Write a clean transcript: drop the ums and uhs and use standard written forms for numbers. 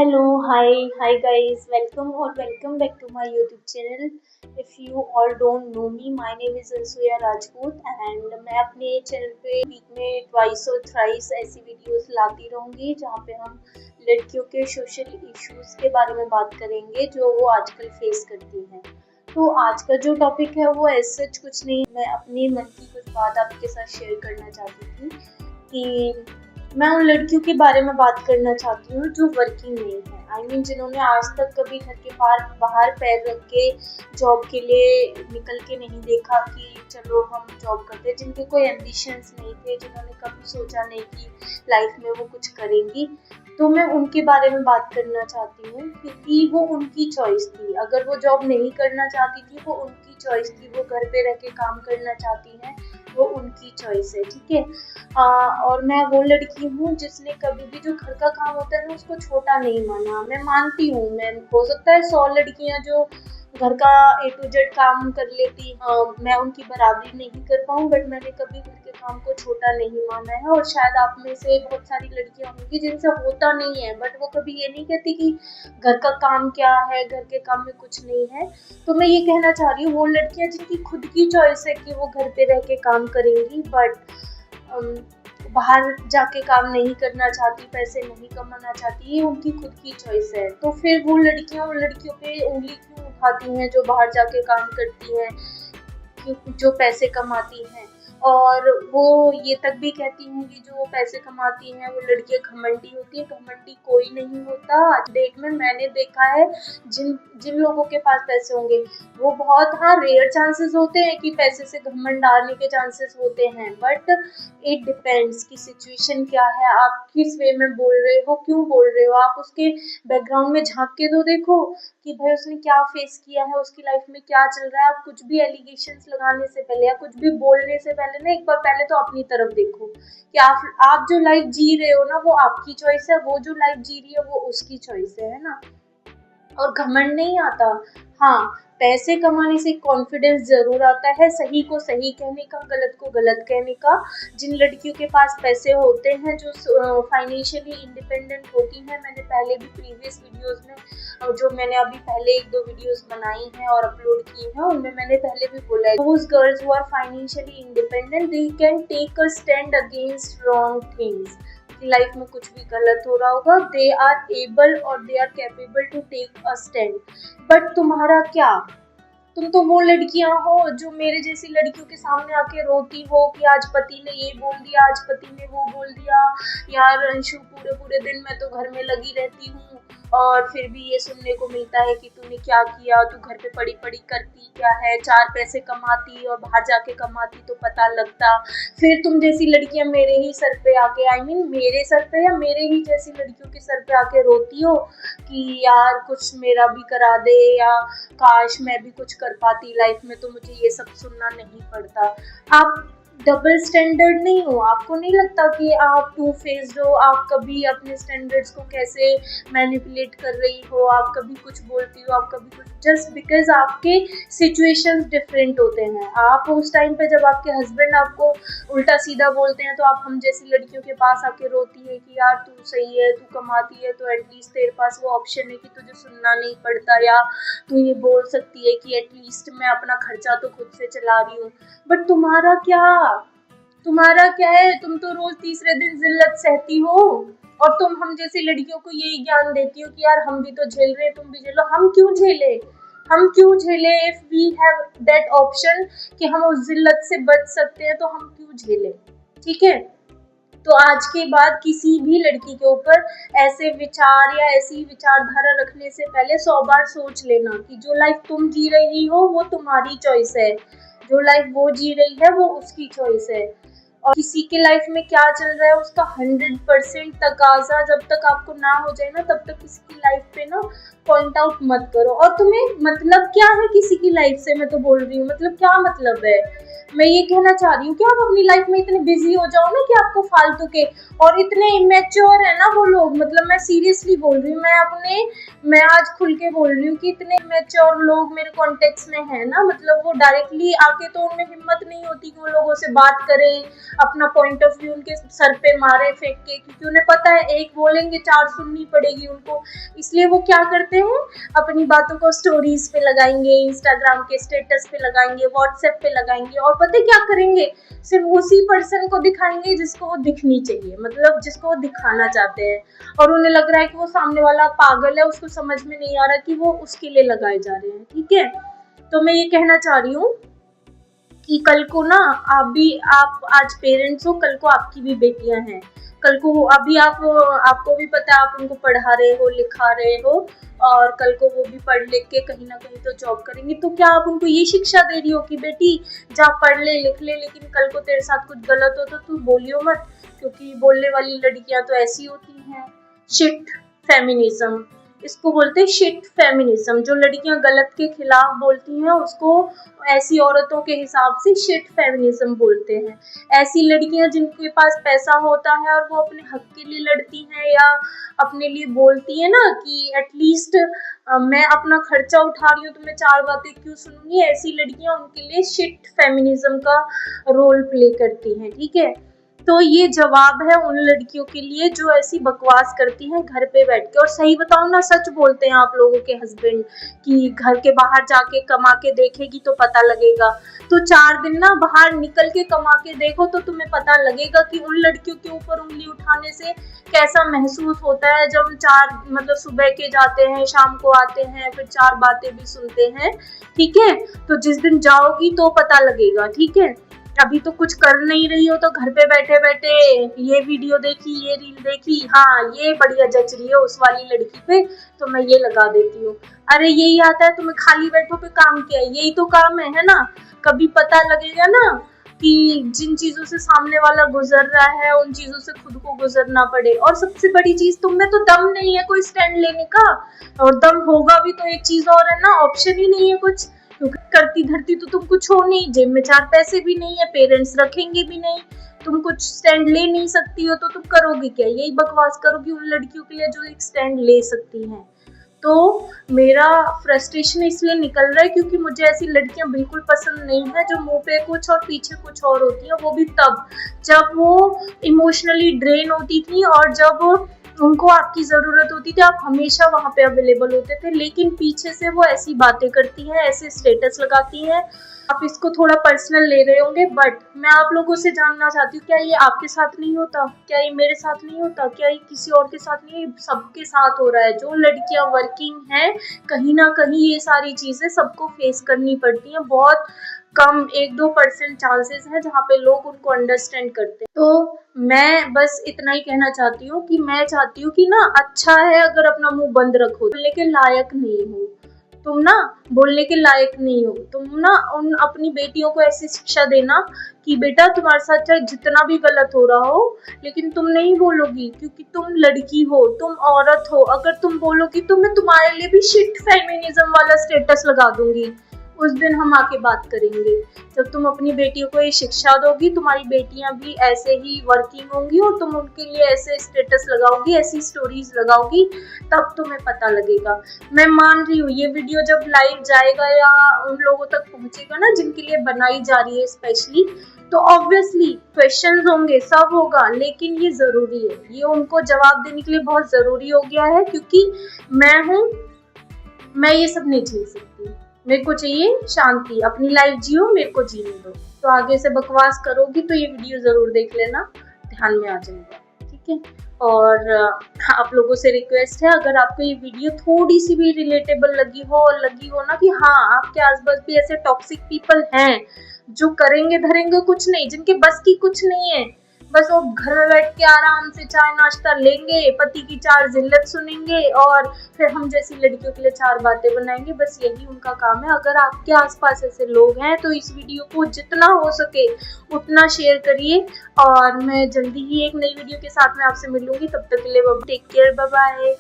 Hi guys, welcome or welcome back to my YouTube channel. If you all don't know me, my name is Ansuya Rajput and मैं अपने channel पे week में twice और thrice ऐसी videos लाती रहूँगी जहाँ पे हम लड़कियों के सोशल इश्यूज के बारे में बात करेंगे जो वो आजकल फेस करती हैं। तो आज का जो टॉपिक है वो ऐसा कुछ नहीं, मैं अपने मन की कुछ बात आपके साथ शेयर करना चाहती थी कि मैं उन लड़कियों के बारे में बात करना चाहती हूँ जो वर्किंग नहीं है। जिन्होंने आज तक कभी घर के बाहर पैर रख के जॉब के लिए निकल के नहीं देखा कि चलो हम जॉब करते हैं, जिनके कोई एम्बिशंस नहीं थे, जिन्होंने कभी सोचा नहीं कि लाइफ में वो कुछ करेंगी। तो मैं उनके बारे में बात करना चाहती हूँ क्योंकि वो उनकी चॉइस थी। अगर वो जॉब नहीं करना चाहती थी वो उनकी चॉइस थी, वो घर पे रह के काम करना चाहती हैं वो उनकी चॉइस है, ठीक है। और मैं वो लड़की हूँ जिसने कभी भी जो घर का काम होता है ना उसको छोटा नहीं माना। मैं मानती हूँ, मैं हो सकता है 100 लड़कियां जो घर का A to Z काम कर लेती, मैं उनकी बराबरी नहीं कर पाऊँ, बट मैंने कभी घर के काम को छोटा नहीं माना है। और शायद आप में से बहुत सारी लड़कियां होंगी जिनसे होता नहीं है, बट वो कभी ये नहीं कहती कि घर का काम क्या है, घर के काम में कुछ नहीं है। तो मैं ये कहना चाह रही हूँ वो लड़कियां जिनकी खुद की चॉइस है कि वो घर पे रह के काम करेंगी, बट बाहर जाके काम नहीं करना चाहती, पैसे नहीं कमाना चाहती, ये उनकी खुद की चॉइस है। तो फिर वो लड़कियां उन लड़कियों पे उंगली क्यों उठाती हैं जो बाहर जाके काम करती हैं, जो पैसे कमाती हैं। और वो ये तक भी कहती हैं कि जो पैसे कमाती हैं वो लड़कियां घमंडी होती है। घमंडी कोई नहीं होता। आज डेट में मैंने देखा है जिन जिन लोगों के पास पैसे होंगे वो बहुत, हाँ, रेयर चांसेस होते हैं कि पैसे से घमंड आने के चांसेस होते हैं, बट इट डिपेंड्स कि सिचुएशन क्या है, आप किस वे में बोल रहे हो, क्यों बोल रहे हो। आप उसके बैकग्राउंड में झांक के तो देखो कि भाई उसने क्या फेस किया है, उसकी लाइफ में क्या चल रहा है। आप कुछ भी एलिगेशंस लगाने से पहले या कुछ भी बोलने से पहले ना एक बार पहले तो अपनी तरफ देखो कि आप जो लाइफ जी रहे हो ना वो आपकी चॉइस है, वो जो लाइफ जी रही है वो उसकी चॉइस है ना। और घमंड नहीं आता। हाँ, पैसे कमाने से कॉन्फिडेंस जरूर आता है, सही को सही कहने का, गलत को गलत कहने का। जिन लड़कियों के पास पैसे होते हैं, जो फाइनेंशियली इंडिपेंडेंट होती हैं, मैंने पहले भी प्रीवियस वीडियोस में, जो मैंने अभी पहले 1-2 वीडियोस बनाई हैं और अपलोड की हैं, उनमें मैंने पहले भी बोला है, those girls who are financially independent they can take a stand against wrong things. Life में कुछ भी गलत हो रहा होगा, दे आर एबल और they are capable to take a stand. But तुम्हारा क्या, तुम तो वो लड़कियां हो जो मेरे जैसी लड़कियों के सामने आके रोती हो कि आज पति ने ये बोल दिया, आज पति ने वो बोल दिया। यार अंशु, पूरे पूरे दिन मैं तो घर में लगी रहती हूँ और फिर भी ये सुनने को मिलता है कि तूने क्या किया, तू घर पे पड़ी पड़ी करती क्या है, 4 पैसे कमाती और बाहर जाके कमाती तो पता लगता। फिर तुम जैसी लड़कियां मेरे ही सर पे आके, मेरे सर पे या मेरे ही जैसी लड़कियों के सर पे आके रोती हो कि यार कुछ मेरा भी करा दे, या काश मैं भी कुछ कर पाती लाइफ में तो मुझे ये सब सुनना नहीं पड़ता। आप डबल स्टैंडर्ड नहीं हो? आपको नहीं लगता कि आप टू फेस्ड हो? आप कभी अपने स्टैंडर्ड्स को कैसे मैनिपुलेट कर रही हो, आप कभी कुछ बोलती हो, आप कभी कुछ, जस्ट बिकॉज आपके सिचुएशंस डिफरेंट होते हैं। आप उस टाइम पे जब आपके हस्बैंड आपको उल्टा सीधा बोलते हैं तो आप हम जैसी लड़कियों के पास आके रोती है कि यार तू सही है, तू कमाती है, तो एटलीस्ट तेरे पास वो ऑप्शन है कि तुझे सुनना नहीं पड़ता, या तू ये बोल सकती है कि एटलीस्ट मैं अपना खर्चा तो खुद से चला रही हूँ। बट तुम्हारा क्या है? तुम तो रोज तीसरे दिन जिल्लत सहती हो और तुम हम जैसी लड़कियों को यही ज्ञान देती हो कि यार हम भी तो झेल रहे हैं, तुम भी झेलो। हम क्यों झेले if we have that option कि हम उस जिल्लत से बच सकते हैं, तो हम क्यों झेले? ठीक है। तो आज के बाद किसी भी लड़की के ऊपर ऐसे विचार या ऐसी विचारधारा रखने से पहले 100 बार सोच लेना कि जो लाइफ तुम जी रही हो वो तुम्हारी चॉइस है, जो लाइफ वो जी रही है वो उसकी चॉइस है। और किसी के लाइफ में क्या चल रहा है उसका 100% तकाजा जब तक आपको ना हो जाए ना, तब तक किसी की लाइफ पे ना पॉइंट आउट मत करो। और तुम्हें मतलब क्या है किसी की लाइफ से? मैं तो बोल रही हूँ, मतलब क्या मतलब है? मैं ये कहना चाह रही हूँ कि आप अपनी लाइफ में इतने बिजी हो जाओ ना कि आपको फालतू के, और इतने इमेच्योर है ना वो लोग, मतलब मैं सीरियसली बोल रही हूँ, मैं आज खुल के बोल रही हूँ कि इतने इमेच्योर लोग मेरे कॉन्टेक्ट्स में है ना, मतलब वो डायरेक्टली आके तो उनमें हिम्मत नहीं होती कि वो लोगों से बात करें, अपना पॉइंट ऑफ व्यू उनके सर पे मारे फेंक के, क्योंकि उन्हें पता है एक बोलेंगे 4 सुननी पड़ेगी उनको। इसलिए वो क्या करते हैं, अपनी बातों को स्टोरीज पे लगाएंगे, इंस्टाग्राम के स्टेटस पे लगाएंगे, व्हाट्सएप पे लगाएंगे, और पता है क्या करेंगे, सिर्फ उसी पर्सन को दिखाएंगे जिसको वो दिखनी चाहिए, मतलब जिसको वो दिखाना चाहते हैं। और उन्हें लग रहा है कि वो सामने वाला पागल है, उसको समझ में नहीं आ रहा कि वो उसके लिए लगाए जा रहे हैं। ठीक है, तो मैं ये कहना चाह रही हूँ कि कल को ना आप आज पेरेंट्स हो, कल को आपकी भी बेटियां हैं, कल को अभी आपको भी पता है, आप उनको पढ़ा रहे हो, लिखा रहे हो, और कल को वो भी पढ़ लिख के कहीं ना कहीं तो जॉब करेंगी। तो क्या आप उनको ये शिक्षा दे रही हो कि बेटी जा पढ़ ले लिख ले, लेकिन कल को तेरे साथ कुछ गलत हो तो तू बोलियो मत, क्योंकि बोलने वाली लड़कियां तो ऐसी होती हैं। शिट फेमिनिज्म, इसको बोलते हैं शिट फेमिनिज्म। जो लड़कियां गलत के खिलाफ बोलती हैं उसको ऐसी औरतों के हिसाब से शिट फेमिनिज्म बोलते हैं। ऐसी लड़कियां जिनके पास पैसा होता है और वो अपने हक के लिए लड़ती हैं, या अपने लिए बोलती है ना कि एटलीस्ट मैं अपना खर्चा उठा रही हूँ तो मैं 4 बातें क्यों सुनूंगी, ऐसी लड़कियां उनके लिए शिट फेमिनिज्म का रोल प्ले करती हैं। ठीक है, तो ये जवाब है उन लड़कियों के लिए जो ऐसी बकवास करती हैं घर पे बैठ के। और सही बताओ ना, सच बोलते हैं आप लोगों के हस्बैंड कि घर के बाहर जाके कमा के देखेगी तो पता लगेगा। तो 4 दिन ना बाहर निकल के कमा के देखो तो तुम्हें पता लगेगा कि उन लड़कियों के ऊपर उंगली उठाने से कैसा महसूस होता है, जब 4 मतलब सुबह के जाते हैं, शाम को आते हैं, फिर 4 बातें भी सुनते हैं। ठीक है, तो जिस दिन जाओगी तो पता लगेगा। ठीक है, अभी तो कुछ कर नहीं रही हो तो घर पे बैठे बैठे ये वीडियो देखी, ये रील देखी, हाँ ये बढ़िया जच रही है उस वाली लड़की पे तो मैं ये लगा देती हूँ। अरे यही आता है तुम्हें, खाली बैठो पे काम किया, यही तो काम है ना। कभी पता लगेगा ना कि जिन चीजों से सामने वाला गुजर रहा है उन चीजों से खुद को गुजरना पड़े। और सबसे बड़ी चीज, तुम में तो दम नहीं है कोई स्टैंड लेने का, और दम होगा भी तो एक चीज और है ना, ऑप्शन ही नहीं है कुछ, क्योंकि करती धरती तो तुम कुछ हो नहीं, जेब में 4 पैसे भी नहीं है, पेरेंट्स रखेंगे भी नहीं, तुम कुछ स्टैंड ले नहीं सकती हो, तो तुम करोगे क्या, यही बकवास करोगी उन लड़कियों के लिए जो एक स्टैंड ले सकती हैं। तो मेरा फ्रस्ट्रेशन इसलिए निकल रहा है क्योंकि मुझे ऐसी लड़कियां बिल्कुल पसंद नहीं है जो मुंह पे कुछ और पीछे कुछ और होती है, वो भी तब जब वो इमोशनली ड्रेन होती थी और जब उनको आपकी जरूरत होती थी, आप हमेशा वहां पे अवेलेबल होते थे, लेकिन पीछे से वो ऐसी बातें करती हैं, ऐसे स्टेटस लगाती हैं। आप इसको थोड़ा पर्सनल ले रहे होंगे, बट मैं आप लोगों से जानना चाहती हूँ, क्या ये आपके साथ नहीं होता, क्या ये मेरे साथ नहीं होता, क्या ये किसी और के साथ नहीं, सबके साथ हो रहा है। जो लड़कियां वर्किंग हैं, कहीं ना कहीं ये सारी चीजें सबको फेस करनी पड़ती हैं। बहुत कम 1-2% चांसेस है जहाँ पे लोग उनको अंडरस्टैंड करते हैं। तो मैं बस इतना ही कहना चाहती हूँ कि मैं चाहती हूँ कि ना, अच्छा है अगर अपना मुंह बंद रखो, बोलने के लायक नहीं हो तुम, ना बोलने के लायक नहीं हो तुम, ना उन अपनी बेटियों को ऐसी शिक्षा देना कि बेटा तुम्हारे साथ चाहे जितना भी गलत हो रहा हो, लेकिन तुम नहीं बोलोगी क्योंकि तुम लड़की हो, तुम औरत हो। अगर तुम बोलोगी तो मैं तुम्हारे लिए भी शिट फेमिनिज्म वाला स्टेटस लगा दूंगी, उस दिन हम आके बात करेंगे। जब तुम अपनी बेटियों को ये शिक्षा दोगी, तुम्हारी बेटियां भी ऐसे ही वर्किंग होंगी और तुम उनके लिए ऐसे स्टेटस लगाओगी, ऐसी स्टोरीज लगाओगी, तब तुम्हें पता लगेगा। मैं मान रही हूँ ये वीडियो जब लाइव जाएगा या उन लोगों तक पहुंचेगा ना जिनके लिए बनाई जा रही है स्पेशली, तो ऑब्वियसली क्वेश्चंस होंगे, सब होगा, लेकिन ये जरूरी है, ये उनको जवाब देने के लिए बहुत जरूरी हो गया है, क्योंकि मैं ये सब नहीं झेल सकती। मेरे को चाहिए शांति, अपनी लाइफ जियो, मेरे को जीने दो। तो आगे से बकवास करोगी तो ये वीडियो जरूर देख लेना, ध्यान में आ जाएगा। ठीक है, और आप लोगों से रिक्वेस्ट है, अगर आपको ये वीडियो थोड़ी सी भी रिलेटेबल लगी हो ना कि हाँ आपके आसपास भी ऐसे टॉक्सिक पीपल हैं जो करेंगे धरेंगे कुछ नहीं, जिनके बस की कुछ नहीं है, बस वो घर में बैठ के आराम से चाय नाश्ता लेंगे, पति की 4 जिल्लत सुनेंगे और फिर हम जैसी लड़कियों के लिए 4 बातें बनाएंगे, बस यही उनका काम है। अगर आपके आसपास ऐसे लोग हैं तो इस वीडियो को जितना हो सके उतना शेयर करिए, और मैं जल्दी ही एक नई वीडियो के साथ में आपसे मिलूंगी। तब तक के लिए टेक केयर, बाय बाय।